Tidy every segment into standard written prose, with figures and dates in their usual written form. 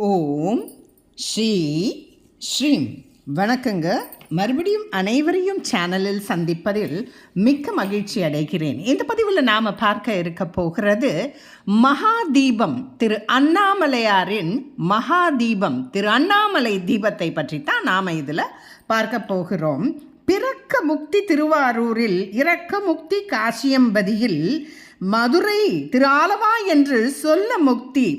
ஓம் ஸ்ரீ ஸ்ரீம். வணக்கங்க. மறுபடியும் அனைவரையும் சேனலில் சந்திப்பதில் மிக்க மகிழ்ச்சி அடைகிறேன். இந்த பதிவில் நாம் பார்க்க இருக்க போகிறது மகாதீபம், திரு அண்ணாமலையாரின் மகாதீபம், திரு அண்ணாமலை தீபத்தை பற்றி தான் நாம் இதில் பார்க்க போகிறோம். பிறக்க முக்தி திருவாரூரில், இறக்க முக்தி காசியம்பதியில், மதுரை திரு ஆலவா என்று சொல்ல முக்தி,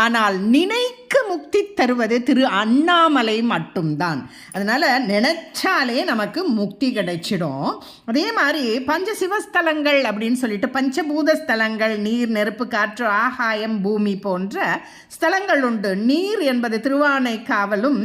ஆனால் நினைக்க முக்தி தருவது திரு அண்ணாமலை மட்டும்தான். அதனால் நினைச்சாலே நமக்கு முக்தி கிடைச்சிடும். அதே மாதிரி பஞ்சசிவஸ்தலங்கள் அப்படின்னு சொல்லிட்டு பஞ்சபூத ஸ்தலங்கள், நீர், நெருப்பு, காற்று, ஆகாயம், பூமி போன்ற ஸ்தலங்கள் உண்டு. நீர் என்பது திருவானைக்காவலும்,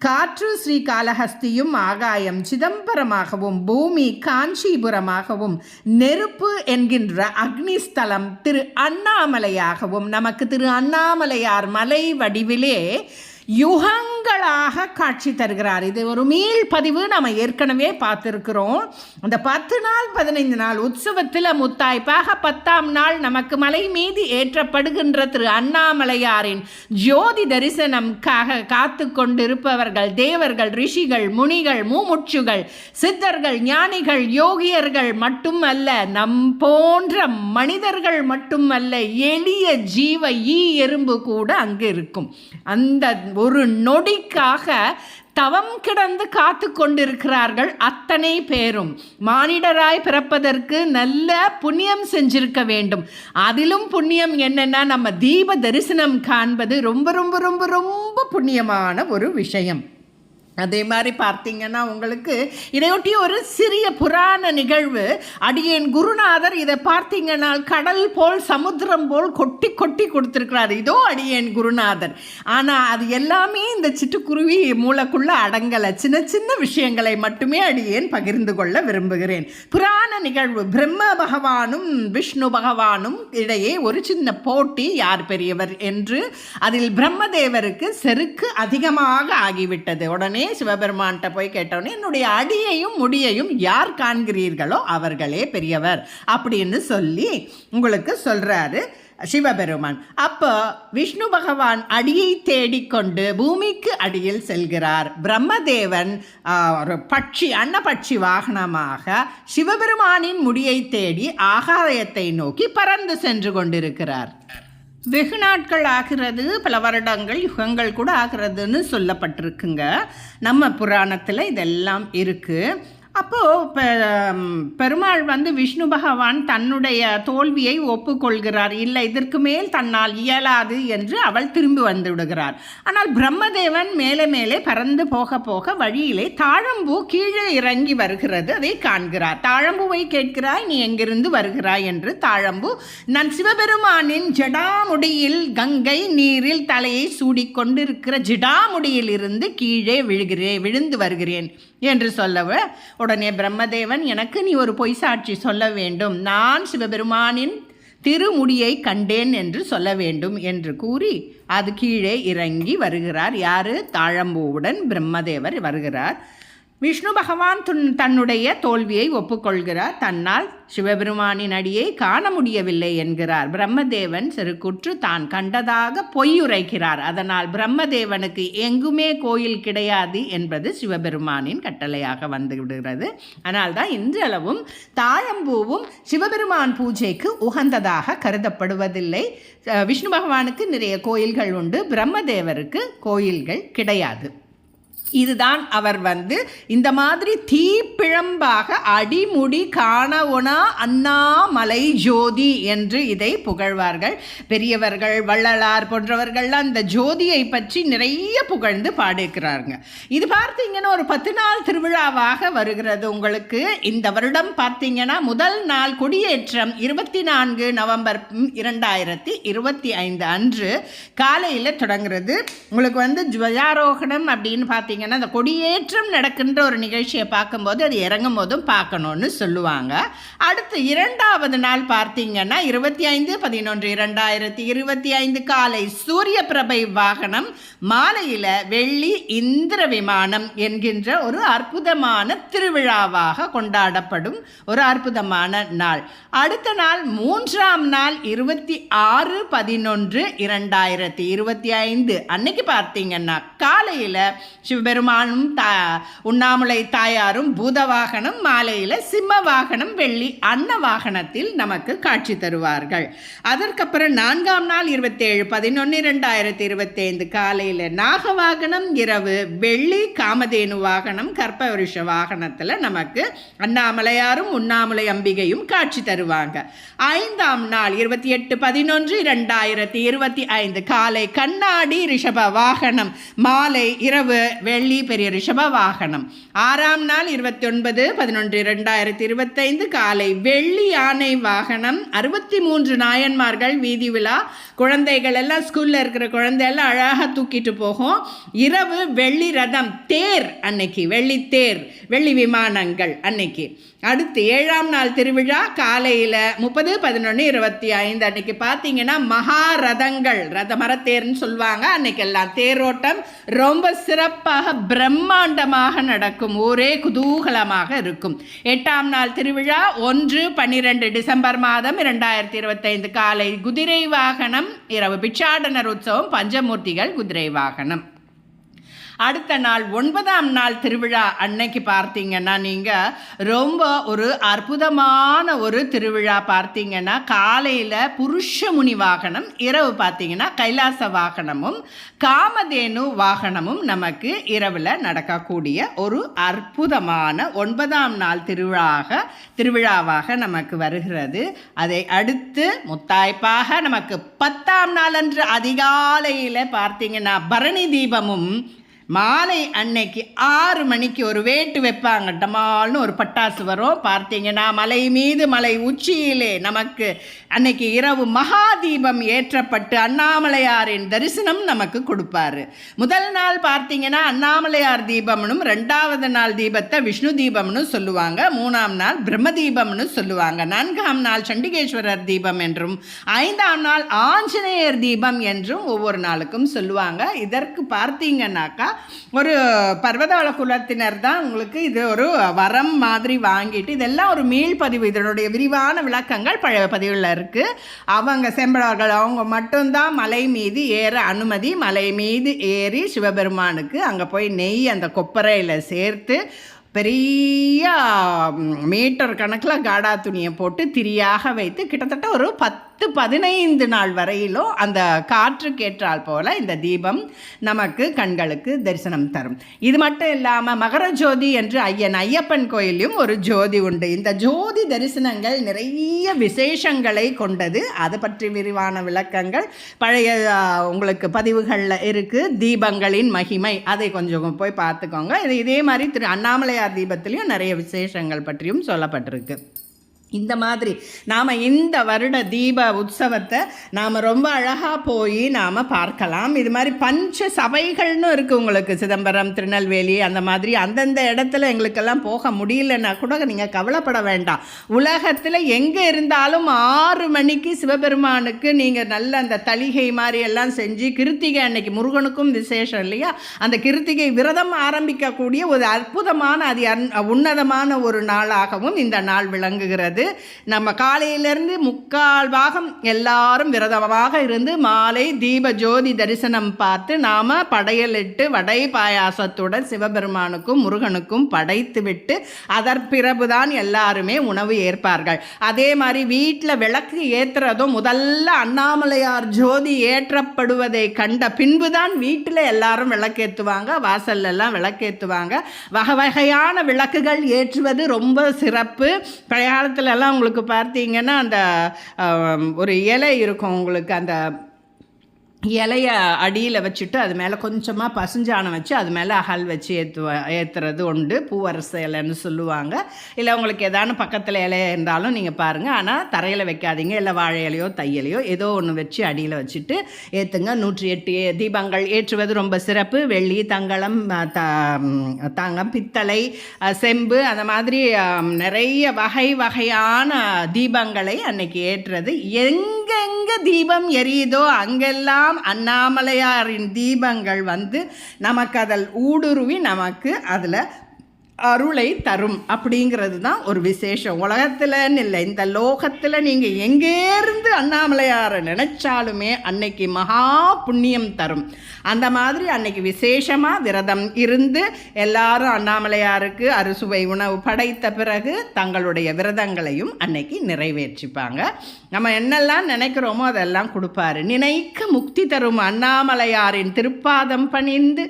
காற்று ஸ்ரீகாளஹஸ்தியும், ஆகாயம் சிதம்பரமாகவும், பூமி காஞ்சிபுரமாகவும், நெருப்பு என்கின்ற அக்னிஸ்தலம் திரு அண்ணாமலையாகவும், நமக்கு திரு அண்ணாமலையார் மலை வடிவிலே யுகங்களாக காட்சி தருகிறார். இது ஒரு மீள் பதிவு நம்ம ஏற்கனவே பார்த்துருக்கிறோம். அந்த 10 நாள் 15 நாள் உற்சவத்தில் முத்தாய்ப்பாக 10ஆம் நாள் நமக்கு மலை மீது ஏற்றப்படுகின்ற திரு அண்ணாமலையாரின் ஜோதி தரிசனம்காக காத்து கொண்டிருப்பவர்கள் தேவர்கள், ரிஷிகள், முனிகள், மூமுட்சுகள், சித்தர்கள், ஞானிகள், யோகியர்கள் மட்டுமல்ல, நம் போன்ற மனிதர்கள் மட்டுமல்ல, எளிய ஜீவ எறும்பு கூட அங்கு இருக்கும். அந்த ஒரு நொடிக்காக தவம் கிடந்து காத்து கொண்டிருக்கிறார்கள் அத்தனை பேரும். மானிடராய் பிறப்பதற்கு நல்ல புண்ணியம் செஞ்சிருக்க வேண்டும். அதிலும் புண்ணியம் என்னன்னா, நம்ம தீப தரிசனம் காண்பது ரொம்ப ரொம்ப ரொம்ப ரொம்ப புண்ணியமான ஒரு விஷயம். அதே மாதிரி பார்த்தீங்கன்னா, உங்களுக்கு இதையொட்டி ஒரு சிறிய புராண நிகழ்வு. அடியேன் குருநாதர் இதை பார்த்தீங்கன்னா கடல் போல் சமுத்திரம் போல் கொட்டி கொட்டி கொடுத்துருக்கிறார். இதோ அடியேன் குருநாதர். ஆனால் அது எல்லாமே இந்த சிட்டுக்குருவி மூளைக்குள்ளே அடங்கலை. சின்ன சின்ன விஷயங்களை மட்டுமே அடியேன் பகிர்ந்து கொள்ள விரும்புகிறேன். புராண நிகழ்வு. பிரம்ம பகவானும் விஷ்ணு பகவானும் இடையே ஒரு சின்ன போட்டி, யார் பெரியவர் என்று. அதில் பிரம்மதேவருக்கு செருக்கு அதிகமாக ஆகிவிட்டது. உடனே சிவபெருமான்கிட்ட போய் கேட்டோன்னே, என்னுடைய அடியையும் முடியையும் யார் காண்கிறீர்களோ அவர்களே பெரியவர் அப்படின்னு சொல்லி உங்களுக்கு சொல்றாரு சிவபெருமான். அப்போ விஷ்ணு பகவான் அடியை தேடிக்கொண்டு பூமிக்கு அடியில் செல்கிறார். பிரம்மதேவன் ஒரு பட்சி, அன்னபட்சி வாகனமாக சிவபெருமானின் முடியை தேடி ஆகாயத்தை நோக்கி பறந்து சென்று கொண்டிருக்கிறார். வெகு நாட்கள் ஆகிறது, பல வருடங்கள், யுகங்கள் கூட ஆகிறதுன்னு சொல்லப்பட்டிருக்குங்க. நம்ம புராணத்தில் இதெல்லாம் இருக்குது. அப்போது பெருமாள் விஷ்ணு பகவான் தன்னுடைய தோல்வியை ஒப்புக்கொள்கிறார். இல்லை, இதற்கு மேல் தன்னால் இயலாது என்று அவள் திரும்பி வந்து விடுகிறார். ஆனால் பிரம்மதேவன் மேலே மேலே பறந்து போக போக வழியிலே தாழம்பூ கீழே இறங்கி வருகிறது. அதை காண்கிறார். தாழம்பூவை கேட்கிறாய், நீ எங்கிருந்து வருகிறாய் என்று. தாழம்பூ, நான் சிவபெருமானின் ஜடாமுடியில் கங்கை நீரில் தலையை சூடிக்கொண்டிருக்கிற ஜடாமுடியில் இருந்து கீழே விழுந்து வருகிறேன் என்று சொல்லவ, உடனே பிரம்மதேவன், எனக்கு நீ ஒரு பொய் சாட்சி சொல்ல வேண்டும். நான் சிவபெருமானின் திருமுடியை கண்டேன் என்று சொல்ல வேண்டும் என்று கூறி அது கீழே இறங்கி வருகிறார். யாரு? தாழம்பூவுடன் பிரம்மதேவர் வருகிறார். விஷ்ணு பகவான் தன்னுடைய தோல்வியை ஒப்புக்கொள்கிறார். தன்னால் சிவபெருமானின் அடியை காண முடியவில்லை என்கிறார். பிரம்மதேவன் செருக்குற்று தான் கண்டதாக பொய்யுரைக்கிறார். அதனால் பிரம்மதேவனுக்கு எங்குமே கோயில் கிடையாது என்பது சிவபெருமானின் கட்டளையாக வந்துவிடுகிறது. ஆனால் தான் இன்றளவும் தாழம்பூவும் சிவபெருமான் பூஜைக்கு உகந்ததாக கருதப்படுவதில்லை. விஷ்ணு பகவானுக்கு நிறைய கோயில்கள் உண்டு, பிரம்மதேவருக்கு கோயில்கள் கிடையாது. இதுதான் அவர் இந்த மாதிரி தீப்பிழம்பாக அடிமுடி காண ஒனா அண்ணாமலை ஜோதி என்று இதை புகழ்வார்கள் பெரியவர்கள். வள்ளலார் போன்றவர்கள்லாம் அந்த ஜோதியை பற்றி நிறைய புகழ்ந்து பாடிக்கிறாங்க. இது பார்த்தீங்கன்னா ஒரு 10 நாள் திருவிழாவாக வருகிறது. உங்களுக்கு இந்த வருடம் பார்த்தீங்கன்னா முதல் நாள் கொடியேற்றம் 24 நவம்பர் 2025 அன்று காலையில் தொடங்குறது. உங்களுக்கு துவஜாரோகணம் அப்படின்னு பார்த்து பார்த்தீங்கன்னா அந்த கொடியேற்றம் நடக்கின்ற ஒரு நிகழ்ச்சியை பார்க்கும்போது அது இறங்கும் போதும் பார்க்கணுன்னு சொல்லுவாங்க. அடுத்து 2வது நாள் பார்த்தீங்கன்னா 25/11/2025 காலை சூரிய பிரபை வாகனம், மாலையில் வெள்ளி இந்திர விமானம் என்கின்ற ஒரு அற்புதமான திருவிழாவாக கொண்டாடப்படும் ஒரு அற்புதமான நாள். அடுத்த நாள் 3ஆம் நாள் 26/11/2025 அன்னைக்கு பார்த்தீங்கன்னா காலையில் சிவபெருமானும் உண்ணாமுலை தாயாரும் பூத வாகனம், மாலையில் சிம்ம வாகனம், வெள்ளி அன்ன வாகனத்தில் நமக்கு காட்சி தருவார்கள். அதற்கப்புறம் 4ஆம் நாள் 27/11/2025 காலையில் நாக வாகனம், இரவு வெள்ளி காமதேனு வாகனம், கற்பவருஷ வாகனத்தில் நமக்கு அண்ணாமலையாரும் உண்ணாமுலை அம்பிகையும் காட்சி தருவாங்க. 5ஆம் நாள் 28/11/2025 காலை கண்ணாடி ரிஷப வாகனம், மாலை இரவு வெள்ளி பெரிய ரிஷப வாகனம். 6ஆம் நாள் 29/11/2025 காலை வெள்ளி யானை வாகனம், 63 நாயன்மார்கள் வீதி விழா, குழந்தைகள் எல்லாம் ஸ்கூலில் இருக்கிற குழந்தையெல்லாம் அழகாக தூக்கிட்டு போகும். இரவு வெள்ளி ரதம், தேர் அன்னைக்கு, வெள்ளி தேர், வெள்ளி விமானங்கள் அன்னைக்கு. அடுத்து 7ஆம் நாள் திருவிழா காலையில் 30/11/25 அன்னைக்கு பார்த்தீங்கன்னா மகாரதங்கள், மரத்தேர்னு சொல்லுவாங்க. அன்னைக்கு எல்லாம் தேரோட்டம் ரொம்ப சிறப்பாக பிரம்மாண்டமாக நடக்கும், ஒரே குதூகலமாக இருக்கும். 8ஆம் நாள் திருவிழா 1/12 டிசம்பர் மாதம் 2025 காலை குதிரை வாகனம், இரவு பிட்சாடனர் உற்சவம், பஞ்சமூர்த்திகள் குதிரை வாகனம். அடுத்த நாள் 9ஆம் நாள் திருவிழா அன்னைக்கு பார்த்தீங்கன்னா நீங்கள் ரொம்ப ஒரு அற்புதமான ஒரு திருவிழா பார்த்தீங்கன்னா காலையில் புருஷமுனி வாகனம், இரவு பார்த்தீங்கன்னா கைலாச வாகனமும் காமதேனு வாகனமும் நமக்கு இரவில் நடக்கக்கூடிய ஒரு அற்புதமான 9ஆம் நாள் திருவிழாவாக நமக்கு வருகிறது. அதை அடுத்து முத்தாய்ப்பாக நமக்கு 10ஆம் நாள் அன்று அதிகாலையில் பார்த்தீங்கன்னா பரணி தீபமும், மாலை அன்னைக்கு 6 மணிக்கு ஒரு வேட்டு வைப்பாங்க, டமால்னு ஒரு பட்டாசு வரும் பார்த்தீங்கன்னா மலை மீது மலை உச்சியிலே நமக்கு அன்னைக்கு இரவு மகாதீபம் ஏற்றப்பட்டு அண்ணாமலையாரின் தரிசனம் நமக்கு கொடுப்பாரு. முதல் நாள் பார்த்தீங்கன்னா அண்ணாமலையார் தீபம்னும், 2வது நாள் தீபத்தை விஷ்ணு தீபம்னு சொல்லுவாங்க, 3ஆம் நாள் பிரம்ம தீபம்னு சொல்லுவாங்க, 4ஆம் நாள் சண்டிகேஸ்வரர் தீபம் என்றும், 5ஆம் நாள் ஆஞ்சநேயர் தீபம் என்றும் ஒவ்வொரு நாளுக்கும் சொல்லுவாங்க. இதற்கு பார்த்தீங்கன்னாக்கா ஒரு பர்வதவள குலத்தினர் தான் உங்களுக்கு இது ஒரு வரம் மாதிரி வாங்கிட்டு, இதெல்லாம் ஒரு மீள்பதிவு, இதனுடைய விரிவான விளக்கங்கள் பழைய பதிவில் இருக்குது. அவங்க செம்பழர்கள் அவங்க மட்டும்தான் மலை மீது ஏற அனுமதி. மலை மீது ஏறி சிவபெருமானுக்கு அங்கே போய் நெய் அந்த கொப்பரையில் சேர்த்து பெரிய மீட்டர் கணக்கில் காடா துணியை போட்டு திரியாக வைத்து கிட்டத்தட்ட ஒரு 10-15 நாள் வரையிலும் அந்த காற்றுக்கேற்றால் போல் இந்த தீபம் நமக்கு கண்களுக்கு தரிசனம் தரும். இது மட்டும் இல்லாமல் மகர ஜோதி என்று ஐயப்பன் கோயிலையும் ஒரு ஜோதி உண்டு. இந்த ஜோதி தரிசனங்கள் நிறைய விசேஷங்களை கொண்டது. அது பற்றி விரிவான விளக்கங்கள் பழைய உங்களுக்கு பதிவுகளில் இருக்குது. தீபங்களின் மகிமை, அதை கொஞ்சம் போய் பார்த்துக்கோங்க. இதே மாதிரி திரு அண்ணாமலையார் தீபத்திலையும் நிறைய விசேஷங்கள் பற்றியும் சொல்லப்பட்டிருக்கு. இந்த மாதிரி நாம் இந்த வருட தீப உற்சவத்தை நாம் ரொம்ப அழகாக போய் நாம் பார்க்கலாம். இது மாதிரி பஞ்ச சபைகள்னு இருக்குது உங்களுக்கு, சிதம்பரம், திருநெல்வேலி, அந்த மாதிரி அந்தந்த இடத்துல எங்களுக்கெல்லாம் போக முடியலன்னா கூட நீங்கள் கவலைப்பட வேண்டாம். உலகத்தில் எங்கே இருந்தாலும் 6 மணிக்கு சிவபெருமானுக்கு நீங்கள் நல்ல அந்த தளிகை மாதிரி எல்லாம் செஞ்சு, கிருத்திகை அன்னைக்கு முருகனுக்கும் விசேஷம் இல்லையா, அந்த கிருத்திகை விரதம் ஆரம்பிக்கக்கூடிய ஒரு அற்புதமான உன்னதமான ஒரு நாளாகவும் இந்த நாள் விளங்குகிறது. நம்ம காலையிலிருந்து 3/4 பாகம் எல்லாரும் விரதமாக இருந்து மாலை தீப ஜோதி தரிசனம் பார்த்து நாம் படையலிட்டு வடை பாயாசத்துடன் சிவபெருமானுக்கும் முருகனுக்கும் படைத்து விட்டு அதற்பிறகுதான் எல்லாருமே உணவு ஏற்பார்கள். அதே மாதிரி வீட்டில் விளக்கு ஏற்றுறதும் முதல்ல அண்ணாமலையார் ஜோதி ஏற்றப்படுவதை கண்ட பின்புதான் வீட்டில் எல்லாரும் விளக்கேற்றுவாங்க, வாசல்லாம் விளக்கேற்றுவாங்க. வகை வகையான விளக்குகள் ஏற்றுவது ரொம்ப சிறப்பு. பழைய காலத்தில் எல்லாம் உங்களுக்கு பார்த்தீங்கன்னா அந்த ஒரு இலை இருக்கும் உங்களுக்கு, அந்த இலைய அடியில் வச்சுட்டு அது மேலே கொஞ்சமாக பசுஞ்சாணம் வச்சு அது மேலே அகல் வச்சு ஏற்றுறது உண்டு. பூவரச இலைன்னு சொல்லுவாங்க. இல்லை உங்களுக்கு ஏதானு பக்கத்தில் இலைய இருந்தாலும் நீங்கள் பாருங்கள். ஆனால் தரையில் வைக்காதீங்க. இல்லை வாழை இலையோ தையலையோ ஏதோ ஒன்று வச்சு அடியில் வச்சுட்டு ஏற்றுங்க. 108 தீபங்கள் ஏற்றுவது ரொம்ப சிறப்பு. வெள்ளி, தங்கம், பித்தளை, செம்பு அந்த மாதிரி நிறைய வகையான தீபங்களை அன்னைக்கு ஏற்றுறது. எங்கெங்கே தீபம் எரியுதோ அங்கெல்லாம் அண்ணாமலையாரின் தீபங்கள் வந்து நமக்கு அதில் ஊடுருவி நமக்கு அதில் அருளை தரும் அப்படிங்கிறது தான் ஒரு விசேஷம். உலகத்தில்ன்னு இல்லை, இந்த லோகத்தில் நீங்கள் எங்கேருந்து அண்ணாமலையாரை நினைச்சாலுமே அன்னைக்கு மகா புண்ணியம் தரும். அந்த மாதிரி அன்னைக்கு விசேஷமாக விரதம் இருந்து எல்லாரும் அண்ணாமலையாருக்கு அறுசுவை உணவு படைத்த பிறகு தங்களுடைய விரதங்களையும் அன்னைக்கு நிறைவேற்றிப்பாங்க. நம்ம என்னெல்லாம் நினைக்கிறோமோ அதெல்லாம் கொடுப்பாரு. நினைக்க முக்தி தரும் அண்ணாமலையாரின் திருப்பாதம் பணிந்து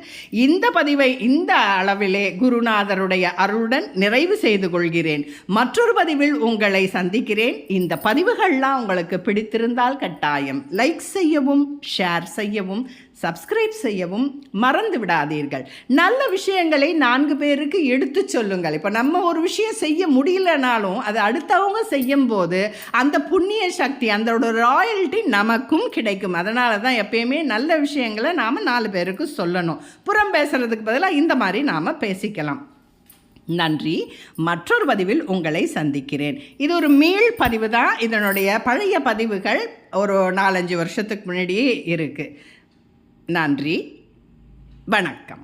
இந்த பதிவை இந்த அளவிலே குருநாதருடைய அருளுடன் நிறைவு செய்து கொள்கிறேன். மற்றொரு பதிவில் உங்களை சந்திக்கிறேன். இந்த பதிவுகள்லாம் உங்களுக்கு பிடித்திருந்தால் கட்டாயம் லைக் செய்யவும், ஷேர் செய்யவும், சப்ஸ்கிரைப் செய்யவும் மறந்து விடாதீர்கள். நல்ல விஷயங்களை 4 பேருக்கு எடுத்து சொல்லுங்கள். இப்போ நம்ம ஒரு விஷயம் செய்ய முடியலனாலும் அது அடுத்தவங்க செய்யும் போது அந்த புண்ணிய சக்தி, அந்த ராயல்ட்டி நமக்கும் கிடைக்கும். அதனால தான் எப்பயுமே நல்ல விஷயங்களை நாம் 4 பேருக்கு சொல்லணும். புறம் பேசுறதுக்கு பதிலாக இந்த மாதிரி நாம் பேசிக்கலாம். நன்றி. மற்றொரு பதிவில் உங்களை சந்திக்கிறேன். இது ஒரு மீள் பதிவு தான். இதனுடைய பழைய பதிவுகள் ஒரு 4-5 வருஷத்துக்கு முன்னாடியே இருக்குது. நன்றி, வணக்கம்.